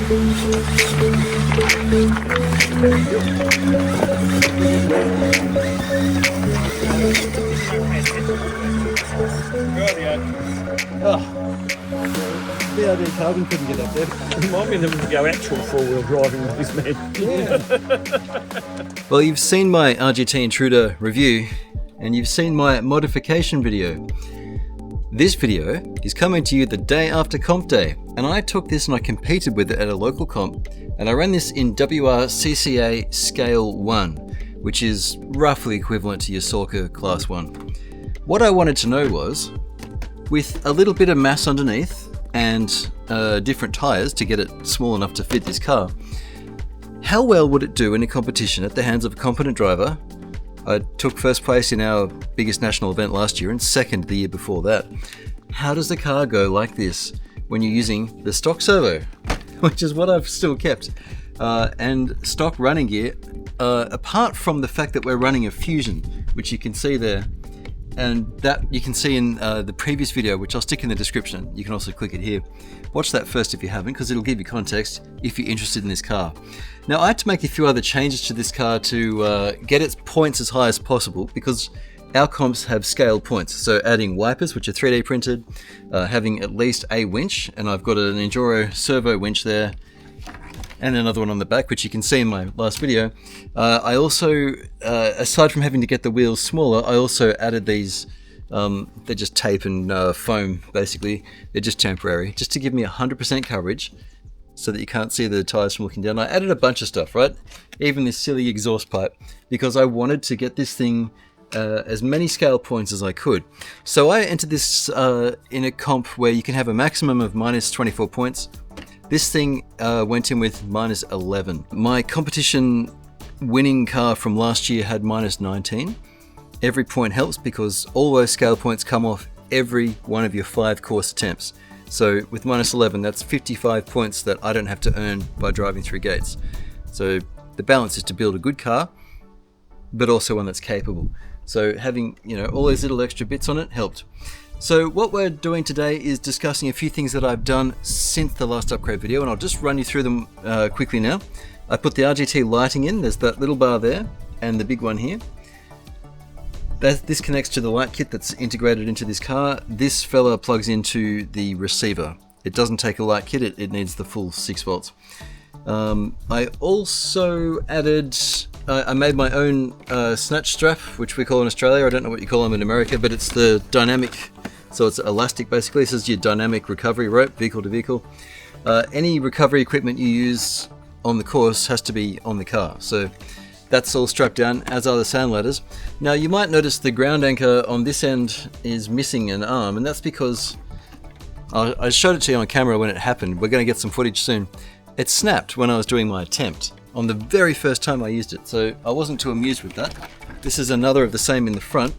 BRD Carbon couldn't get up there. Remind me that we go actual four-wheel driving with this man. Yeah. Well, you've seen my RGT Intruder review, and you've seen my modification video. This video is coming to you the day after comp day, and I took this and I competed with it at a local comp, and I ran this in WRCCA Scale 1, which is roughly equivalent to your Sorka Class 1. What I wanted to know was, with a little bit of mass underneath and different tyres to get it small enough to fit this car, how well would it do in a competition at the hands of a competent driver? I took first place in our biggest national event last year and second the year before that. How does the car go like this when you're using the stock servo, which is what I've still kept, and stock running gear, apart from the fact that we're running a Fusion, which you can see there, and that you can see in the previous video, which I'll stick in the description. You can also click it here. Watch that first if you haven't, because it'll give you context if you're interested in this car. Now, I had to make a few other changes to this car to get its points as high as possible, because our comps have scaled points. So adding wipers, which are 3D printed, having at least a winch, and I've got an Enduro servo winch there, and another one on the back, which you can see in my last video. I also, aside from having to get the wheels smaller, I also added these, they're just tape and foam, basically. They're just temporary, just to give me 100% coverage so that you can't see the tires from looking down. I added a bunch of stuff, right? Even this silly exhaust pipe, because I wanted to get this thing as many scale points as I could. So I entered this in a comp where you can have a maximum of minus 24 points. This thing went in with minus 11. My competition winning car from last year had minus 19. Every point helps because all those scale points come off every one of your 5 course attempts. So with minus 11, that's 55 points that I don't have to earn by driving through gates. So the balance is to build a good car, but also one that's capable. So having, you know, all those little extra bits on it helped. So what we're doing today is discussing a few things that I've done since the last upgrade video, and I'll just run you through them quickly now. I put the RGT lighting in. There's that little bar there and the big one here. This connects to the light kit that's integrated into this car. This fella plugs into the receiver. It doesn't take a light kit, it needs the full 6 volts. I also added, I made my own snatch strap, which we call in Australia. I don't know what you call them in America, but it's the dynamic, so it's elastic basically. This is your dynamic recovery rope, vehicle to vehicle. Any recovery equipment you use on the course has to be on the car. So that's all strapped down, as are the sand ladders. Now you might notice the ground anchor on this end is missing an arm, and that's because I showed it to you on camera when it happened. We're going to get some footage soon. It snapped when I was doing my attempt on the very first time I used it, so I wasn't too amused with that. This is another of the same in the front,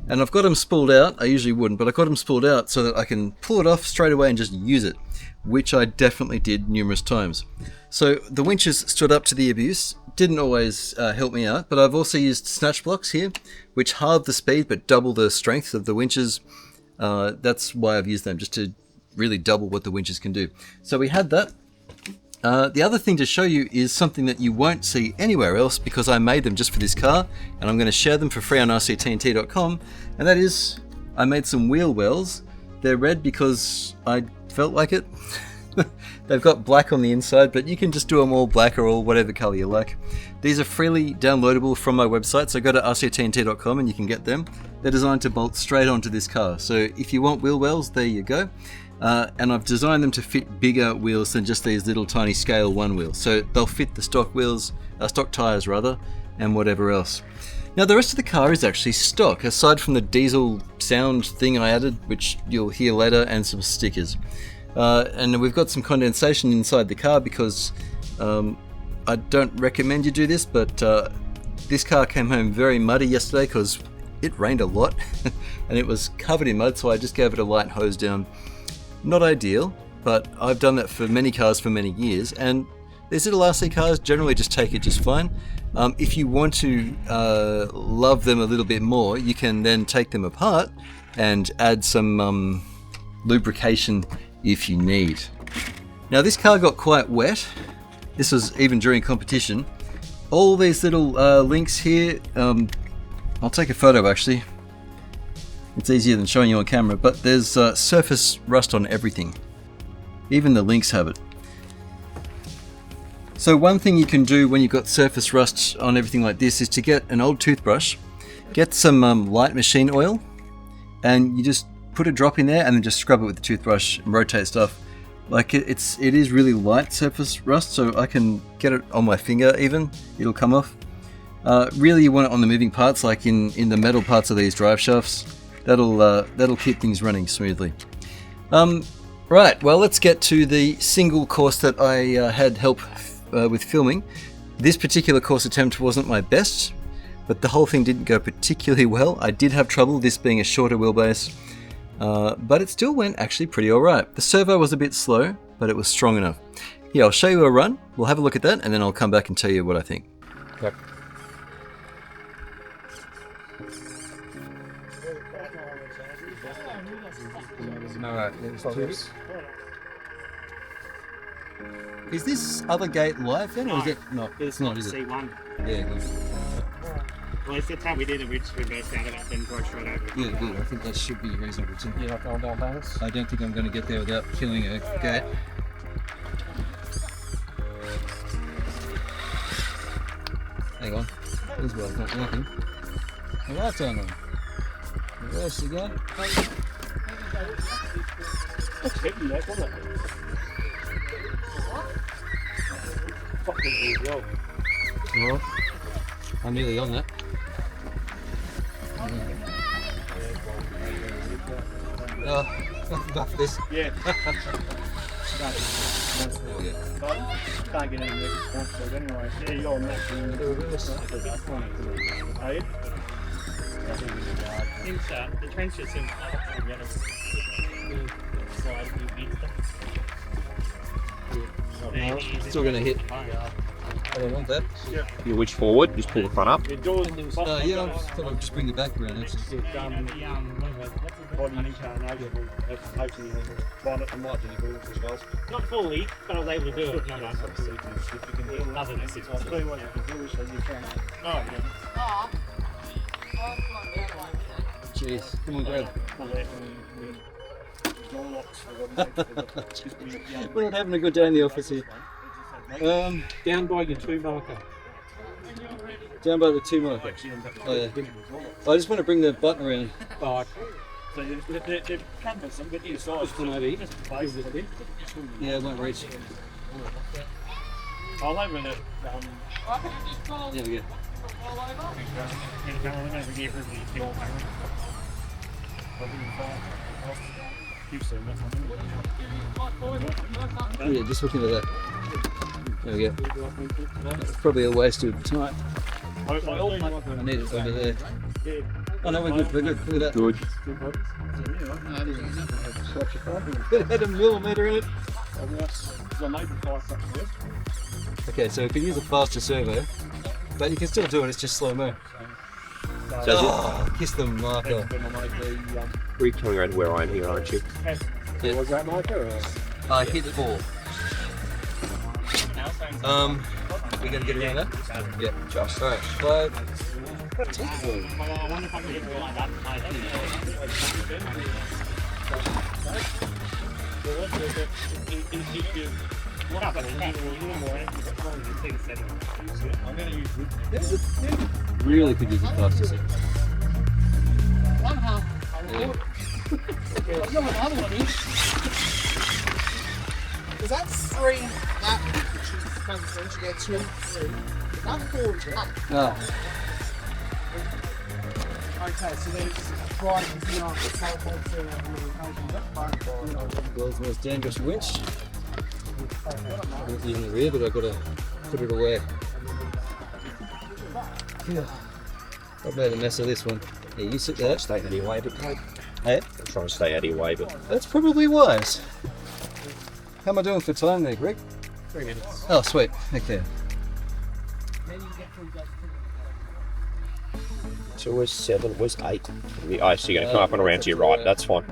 and I've got them spooled out. I usually wouldn't, but I got them spooled out so that I can pull it off straight away and just use it, which I definitely did numerous times. So the winches stood up to the abuse. Didn't always help me out, but I've also used snatch blocks here, which halve the speed but double the strength of the winches. That's why I've used them, just to really double what the winches can do. So we had that. The other thing to show you is something that you won't see anywhere else, because I made them just for this car, and I'm going to share them for free on RC-TNT.com, and that is, I made some wheel wells. They're red because I felt like it. They've got black on the inside, but you can just do them all black or all whatever color you like. These are freely downloadable from my website, so go to RC-TNT.com and you can get them. They're designed to bolt straight onto this car, so if you want wheel wells, there you go. And I've designed them to fit bigger wheels than just these little tiny scale 1 wheels. So they'll fit the stock wheels, stock tires rather, and whatever else. Now the rest of the car is actually stock, aside from the diesel sound thing I added, which you'll hear later, and some stickers. And we've got some condensation inside the car because I don't recommend you do this, but this car came home very muddy yesterday because it rained a lot and it was covered in mud, so I just gave it a light hose down. Not ideal, but I've done that for many cars for many years, and these little RC cars generally just take it just fine. If you want to love them a little bit more, you can then take them apart and add some lubrication if you need. Now this car got quite wet. This was even during competition. All these little links here, I'll take a photo actually. It's easier than showing you on camera, but there's surface rust on everything. Even the links have it. So one thing you can do when you've got surface rust on everything like this is to get an old toothbrush, get some light machine oil, and you just put a drop in there and then just scrub it with the toothbrush and rotate stuff. Like it is really light surface rust, so I can get it on my finger even, it'll come off. Really you want it on the moving parts, like in the metal parts of these drive shafts. That'll keep things running smoothly. Right, well let's get to the single course that I had help with filming. This particular course attempt wasn't my best, but the whole thing didn't go particularly well. I did have trouble, this being a shorter wheelbase, but it still went actually pretty alright. The servo was a bit slow, but it was strong enough. Here, I'll show you a run, we'll have a look at that, and then I'll come back and tell you what I think. Yep. Alright, Is this other gate live then, or is it not? It's not, is it? C1. Yeah, good. Well, it's that's how we did it. We just reversed out of that, then drove straight over it. Yeah, good. I think that should be reasonable too. You're not going down those? I don't think I'm going to get there without killing a gate. Hang on. This one's not working. The light's on. Reverse again. That's heavy, that, wasn't it? Fucking well. Well, I'm nearly on that. Buff this. Yeah. There we go. Can't get any response anyway. Yeah, you're on that. Are you? The trench is in Still going to hit. I don't want that. You reach forward, just pull the front up. Yeah, I thought I'd just bring the back around. Not fully, but I was able to do it. No, other than 6 months. Jeez, come on, grab. We're not having a good day in the office here. Down by your 2 marker. Down by the 2 marker. Oh yeah. I just want to bring the button around. Oh, okay. So the canvas, I'm getting size. Just come over here. Yeah, it won't reach. I'll over the There we go. Yeah, just looking at that. There we go. That's probably a waste of time. I need it over there. Oh no, we're good, we're good. Look at that. Good. It had a millimetre in it. Okay, so we can use a faster servo, but you can still do it, it's just slow-mo. Kiss the marker. You're coming around where I am here, aren't you? Yeah. Was that marker? Or? I hit 4. We gonna get around that? Yeah, Josh. Alright, 5. I wonder if I can get it like that. Really could use a faster servo. Yeah. Is that 3 that which is the front trench? Yeah, 2, 3. That 4 up. Oh. Okay, so there's driving here on the telephone. World's most dangerous winch. It's in the rear, but I've got to put it away. I've made a mess of this one. Yeah, you sit there. Stay out of your way, but Hey? I'm trying to stay out of your way, but That's probably wise. How am I doing for time there, Greg? 3 minutes. Oh, sweet. Okay. so it was 7, it was 8. Oh, so you're going to come up and around to your right, that's fine.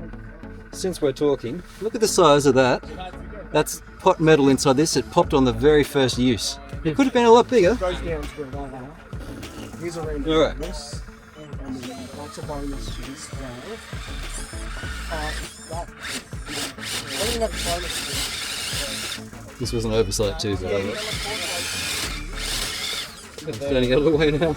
Since we're talking, look at the size of that That's pot metal inside this. It popped on the very first use. It could have been a lot bigger. Goes down to it like that. Here's a random All right. bonus. And lots of bonuses. That. I don't have a bonus. This was an oversight too, but I'm standing out of the way now.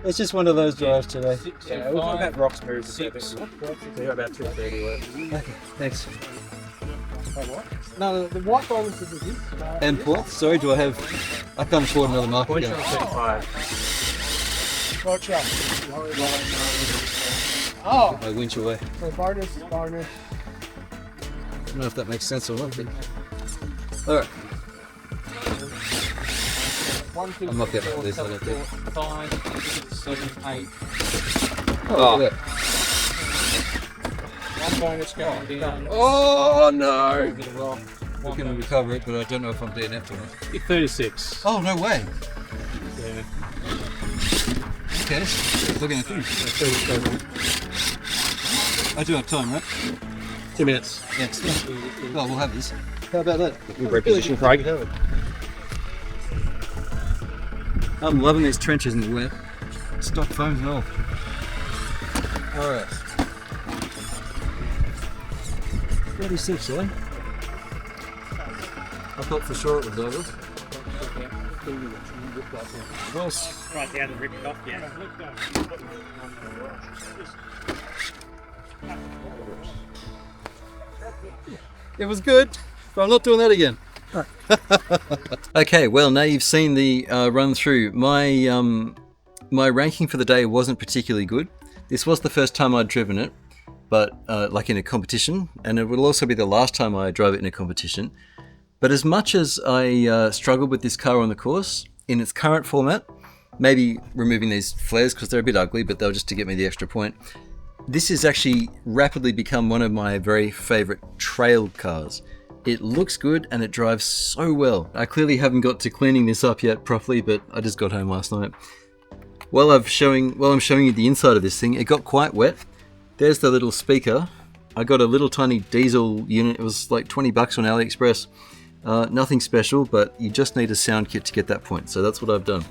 It's just one of those drives today. Yeah, we'll talk about rocks, mirrors, and service. So you're about 230 worth. Okay, thanks. No, the white bonus is this. And points? Sorry, do I have... I can't afford another market Points gun. on 35. Gotcha. Oh, My winch away. so bonus is bonus. I don't know if that makes sense or not, but... Alright, 1, 2, I'm not getting 4, this, I don't think. 5, 6, 7, 8. Oh, yeah. One bonus going down. Oh no! Bit of rock. We can recover it, but I don't know if I'm DNF'd or not. 36. Oh, no way! Yeah. Okay, look at the thing. I do have time, right? 2 minutes. Yes. Oh, we'll have this. How about that? Reposition, Craig. I'm loving these trenches in the wet. Stock foams and all. Alright. 36, eh? I thought for sure it was over. Nice. Right down and rip it off, yeah. It was good, but I'm not doing that again. Okay, well now you've seen the run through. My ranking for the day wasn't particularly good. This was the first time I'd driven it, but like in a competition, and it will also be the last time I drove it in a competition. But as much as I struggled with this car on the course, in its current format, maybe removing these flares because they're a bit ugly, but they'll just to get me the extra point. This has actually rapidly become one of my very favourite trail cars. It looks good and it drives so well. I clearly haven't got to cleaning this up yet properly, but I just got home last night. While I'm showing you the inside of this thing, it got quite wet. There's the little speaker. I got a little tiny diesel unit. It was like 20 bucks on AliExpress. Nothing special, but you just need a sound kit to get that point. So that's what I've done.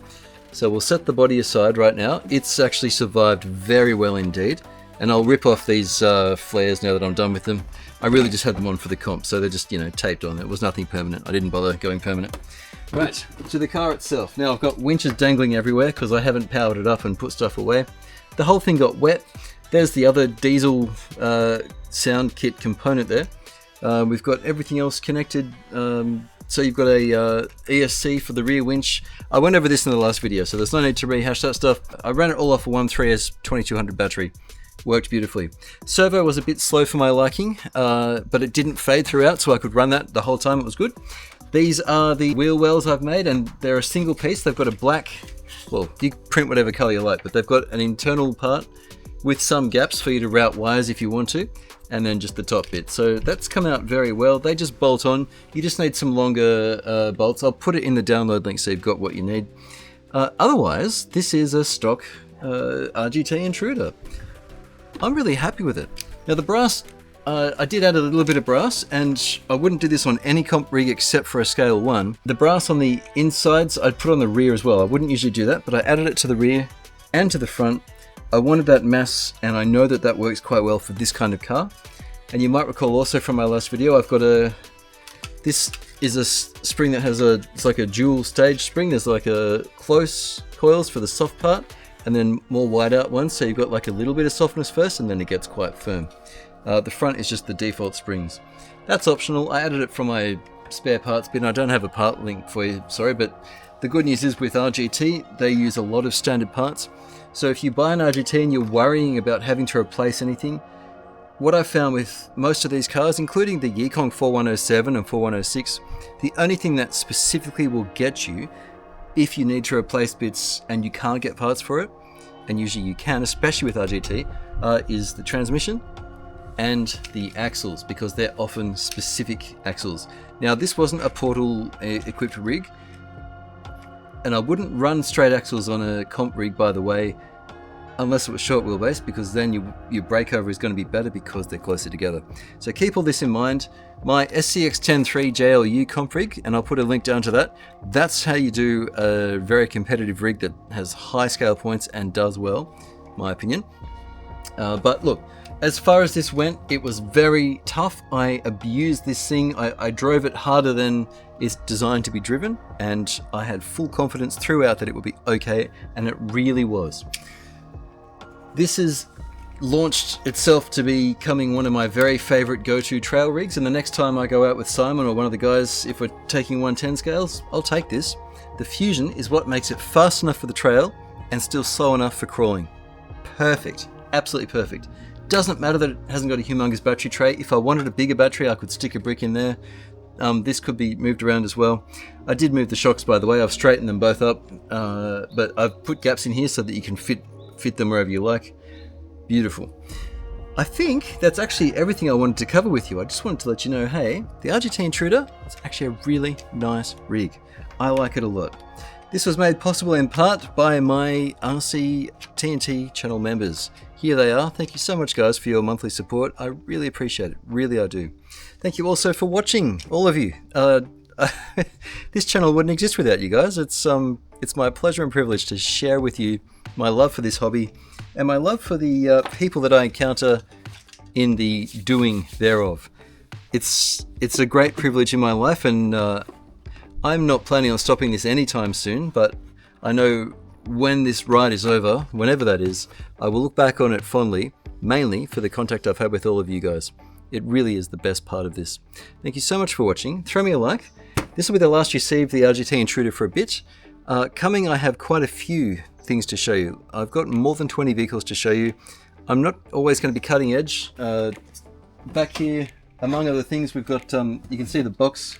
So we'll set the body aside right now. It's actually survived very well indeed. And I'll rip off these flares now that I'm done with them. I really just had them on for the comp, so they're just, you know, taped on. It was nothing permanent. I didn't bother going permanent. Right, to the car itself. Now I've got winches dangling everywhere because I haven't powered it up and put stuff away. The whole thing got wet. There's the other diesel sound kit component there. We've got everything else connected. So you've got a ESC for the rear winch. I went over this in the last video, so there's no need to rehash that stuff. I ran it all off a 1.3S 2200 battery. Worked beautifully. Servo was a bit slow for my liking, but it didn't fade throughout, so I could run that the whole time. It was good. These are the wheel wells I've made, and they're a single piece. They've got a black, well, you print whatever color you like, but they've got an internal part with some gaps for you to route wires if you want to, and then just the top bit. So that's come out very well. They just bolt on. You just need some longer bolts. I'll put it in the download link so you've got what you need. Otherwise, this is a stock RGT Intruder. I'm really happy with it. Now the brass, I did add a little bit of brass, and I wouldn't do this on any comp rig except for a scale 1. The brass on the insides I'd put on the rear as well. I wouldn't usually do that, but I added it to the rear and to the front. I wanted that mass, and I know that that works quite well for this kind of car. And you might recall also from my last video, I've got this is a spring that has it's like a dual stage spring. There's like a close coils for the soft part, and then more wide out ones, so you've got like a little bit of softness first and then it gets quite firm. The front is just the default springs. That's optional. I added it from my spare parts bin. I don't have a part link for you, sorry, but the good news is with RGT, they use a lot of standard parts. So if you buy an RGT and you're worrying about having to replace anything, what I've found with most of these cars, including the Yikong 4107 and 4106, the only thing that specifically will get you if you need to replace bits and you can't get parts for it, and usually you can, especially with RGT, is the transmission and the axles, because they're often specific axles. Now this wasn't a Portal equipped rig, and I wouldn't run straight axles on a comp rig, by the way, unless it was short wheelbase, because then your breakover is going to be better because they're closer together. So keep all this in mind. My SCX103 JLU comp rig, and I'll put a link down to that. That's how you do a very competitive rig that has high scale points and does well, my opinion. But look, as far as this went, it was very tough. I abused this thing. I drove it harder than it's designed to be driven, and I had full confidence throughout that it would be okay, and it really was. This has launched itself to becoming one of my very favorite go-to trail rigs, and the next time I go out with Simon or one of the guys, if we're taking 110 scales, I'll take this. The Fusion is what makes it fast enough for the trail and still slow enough for crawling. Perfect. Absolutely perfect. Doesn't matter that it hasn't got a humongous battery tray. If I wanted a bigger battery, I could stick a brick in there. This could be moved around as well. I did move the shocks, by the way. I've straightened them both up, but I've put gaps in here so that you can fit them wherever you like. Beautiful. I think that's actually everything I wanted to cover with you. I just wanted to let you know, hey, the RGT Intruder is actually a really nice rig. I like it a lot. This was made possible in part by my RC-TNT channel members. Here they are. Thank you so much, guys, for your monthly support. I really appreciate it. Really, I do. Thank you also for watching, all of you. This channel wouldn't exist without you guys. It's my pleasure and privilege to share with you my love for this hobby and my love for the people that I encounter in the doing thereof. It's a great privilege in my life, and I'm not planning on stopping this anytime soon, but I know when this ride is over, whenever that is, I will look back on it fondly, mainly for the contact I've had with all of you guys. It really is the best part of this. Thank you so much for watching. Throw me a like. This will be the last you see of the RGT Intruder for a bit. Coming, I have quite a few things to show you. I've got more than 20 vehicles to show you. I'm not always going to be cutting edge. Back here, among other things, we've got, you can see the box.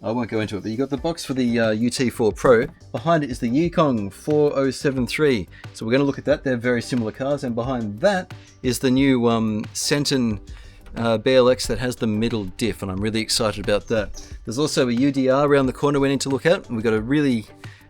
I won't go into it, but you got the box for the UT4 Pro. Behind it is the Yukon 4073. So we're going to look at that. They're very similar cars. And behind that is the new Senton BLX that has the middle diff, and I'm really excited about that. There's also a UDR around the corner we need to look at, and we've got to really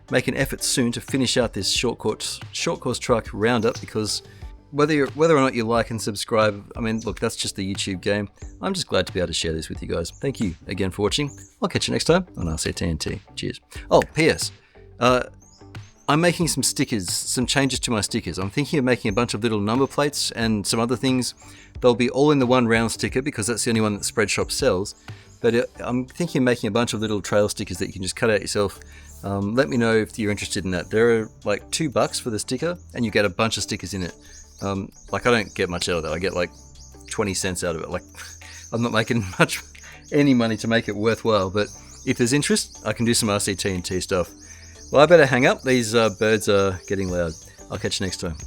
make an effort soon to finish out this short course truck roundup, because whether or not you like and subscribe, I mean, look, that's just the YouTube game. I'm just glad to be able to share this with you guys. Thank you again for watching. I'll catch you next time on RC-TNT. Cheers. Oh, P.S. I'm making some stickers, some changes to my stickers. I'm thinking of making a bunch of little number plates and some other things. They'll be all in the one round sticker because that's the only one that Spreadshop sells. But I'm thinking of making a bunch of little trail stickers that you can just cut out yourself. Let me know if you're interested in that. They're like $2 for the sticker, and you get a bunch of stickers in it. Like, I don't get much out of that. I get like 20 cents out of it. Like, I'm not making any money to make it worthwhile, but if there's interest, I can do some RC-TNT stuff. Well, I better hang up. These birds are getting loud. I'll catch you next time.